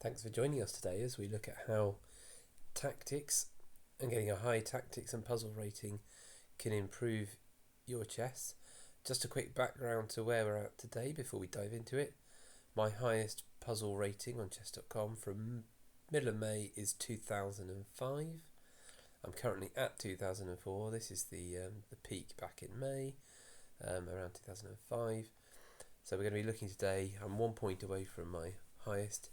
Thanks for joining us today as we look at how tactics and getting a high tactics and puzzle rating can improve your chess. Just a quick background to where we're at today before we dive into it. My highest puzzle rating on chess.com from middle of May is 2005. I'm currently at 2004. This is the peak back in May, around 2005. So we're going to be looking today. I'm 1 point away from my highest.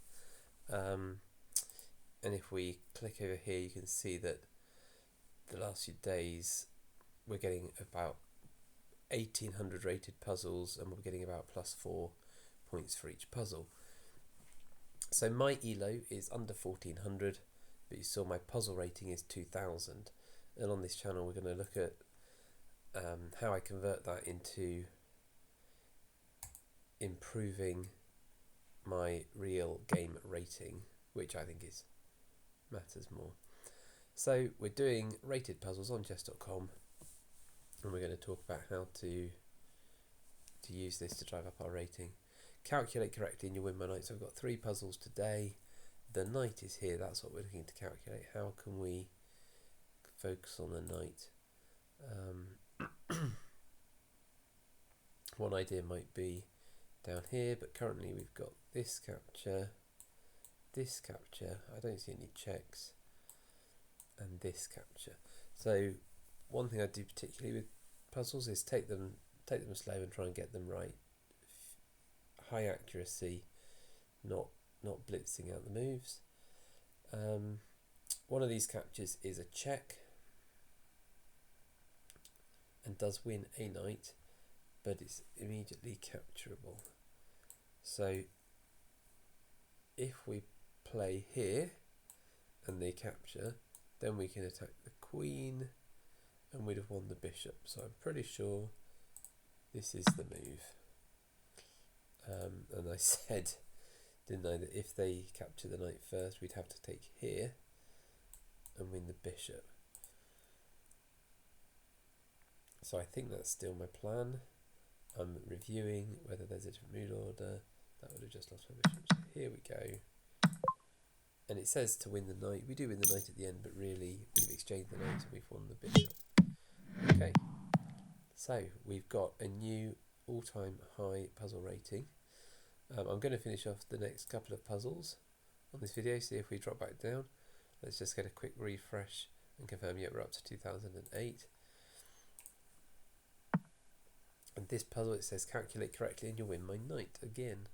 And if we click over here, you can see that the last few days we're getting about 1800 rated puzzles, and we're getting about +4 points for each puzzle. So my elo is under 1400, but you saw my puzzle rating is 2000. And on this channel we're going to look at how I convert that into improving my real game rating, which I think matters more. So we're doing rated puzzles on chess.com, and we're going to talk about how to use this to drive up our rating. Calculate correctly and you win my knight. So we've got 3 puzzles today. The knight is here, that's what we're looking to calculate. How can we focus on the knight? One idea might be down here, but currently we've got this capture, I don't see any checks, and this capture. So one thing I do particularly with puzzles is take them slow and try and get them right. High accuracy, not blitzing out the moves. One of these captures is a check and does win a knight, but it's immediately capturable. So if we play here and they capture, then we can attack the queen and we'd have won the bishop. So I'm pretty sure this is the move. And I said, didn't I, that if they capture the knight first, we'd have to take here and win the bishop. So I think that's still my plan. I'm reviewing whether there's a different move order. That would have just lost my bishop. So here we go. And it says to win the knight. We do win the knight at the end, but really we've exchanged the knight and we've won the bishop. Okay, so we've got a new all-time high puzzle rating. I'm going to finish off the next couple of puzzles on this video, see if we drop back down. Let's just get a quick refresh and confirm, yeah, we're up to 2008. And this puzzle, it says calculate correctly and you'll win my knight again.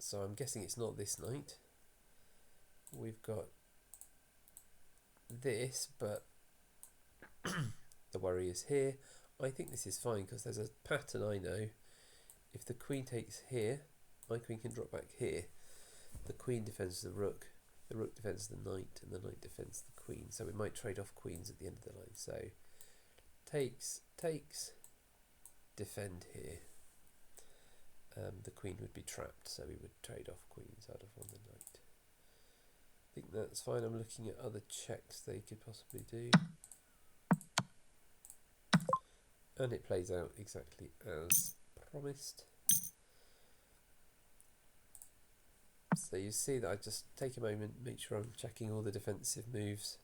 So I'm guessing it's not this knight. We've got this, but the worry is here. I think this is fine because there's a pattern I know. If the queen takes here, my queen can drop back here. The queen defends the rook defends the knight, and the knight defends the queen. So we might trade off queens at the end of the line. So takes, defend here. The queen would be trapped, so we would trade off queens. I'd have won the knight. I think that's fine. I'm looking at other checks they could possibly do. And it plays out exactly as promised. So you see that I just take a moment, make sure I'm checking all the defensive moves.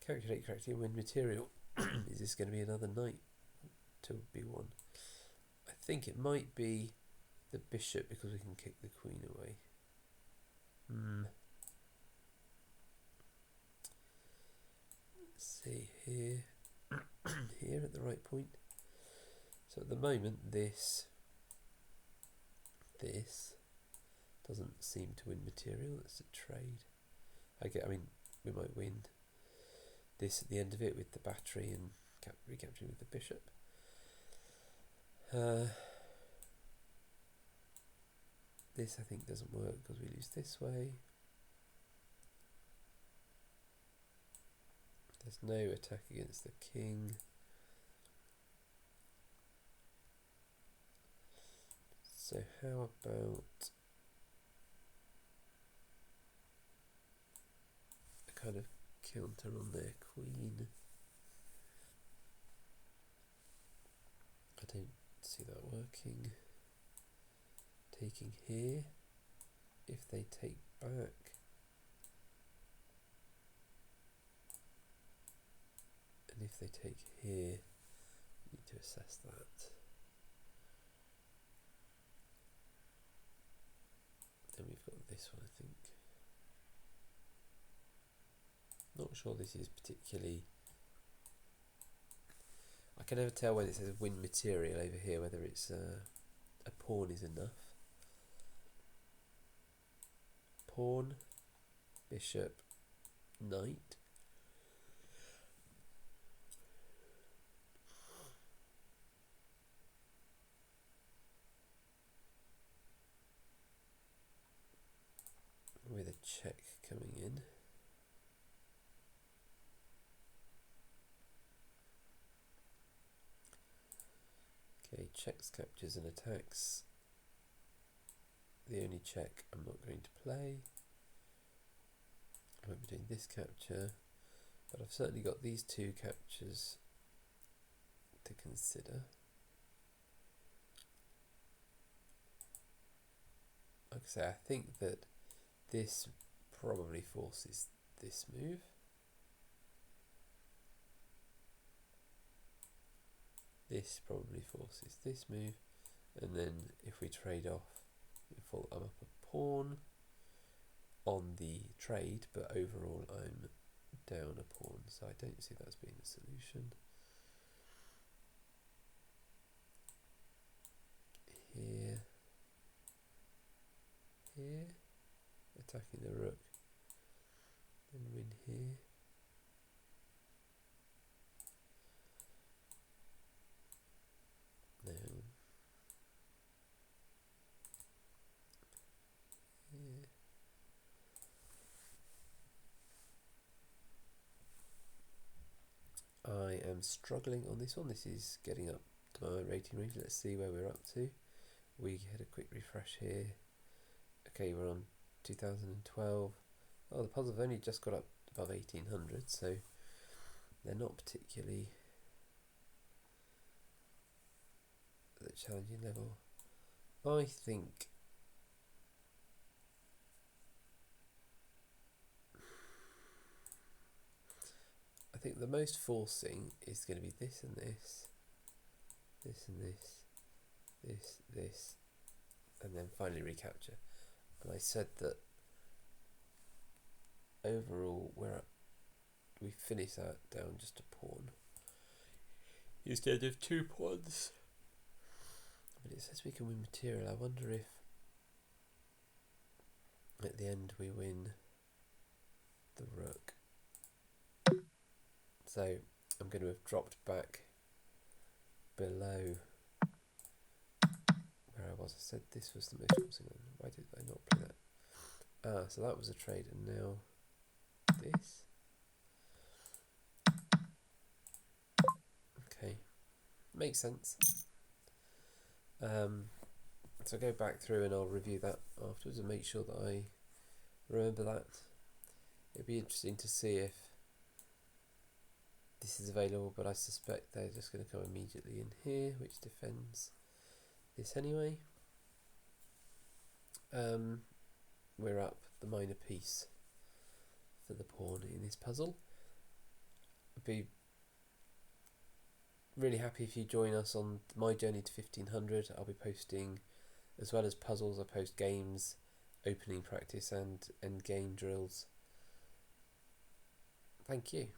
Calculate correctly and win material. Is this going to be another knight to be won? I think it might be the bishop because we can kick the queen away. Let's see here. Here at the right point. So at the moment this doesn't seem to win material. It's a trade. I mean, we might win this at the end of it with the battery and recapturing with the bishop. This I think doesn't work because we lose this way. There's no attack against the king. So how about a kind of counter on their queen? I don't see that working. taking here, if they take back, and if they take here, you need to assess that. Then we've got this one, I think. Not sure this is particularly... I can never tell when it says win material over here, whether it's a pawn is enough. Pawn, bishop, knight. With a check coming in. Okay, checks, captures and attacks. The only check I'm not going to play. I won't be doing this capture, but I've certainly got these two captures to consider. Like I say, I think that this probably forces this move. This probably forces this move, and then if we trade off, I'm up a pawn on the trade, but overall I'm down a pawn, so I don't see that as being a solution. Here, here, attacking the rook, then win here. Now, here. I am struggling on this one. This is getting up to my rating range. Let's see where we're up to. We had a quick refresh here. Okay, we're on 2012. Oh, the puzzles have only just got up above 1800, so they're not particularly at the challenging level. I think the most forcing is going to be this and this, this and this, this, and then finally recapture. And I said that overall we finish that down just a pawn instead of 2 pawns. But it says we can win material. I wonder if at the end we win the rook. So I'm going to have dropped back below where I was. I said this was the most forcing one. Why did I not play that? Ah, so that was a trade, and now this. Okay, makes sense. So go back through and I'll review that afterwards and make sure that I remember that. It'd be interesting to see if this is available, but I suspect they're just going to come immediately in here, which defends this anyway. We're up the minor piece for the pawn in this puzzle. I'd be really happy if you join us on my journey to 1500. I'll be posting, as well as puzzles, I post games, opening practice and end game drills. Thank you.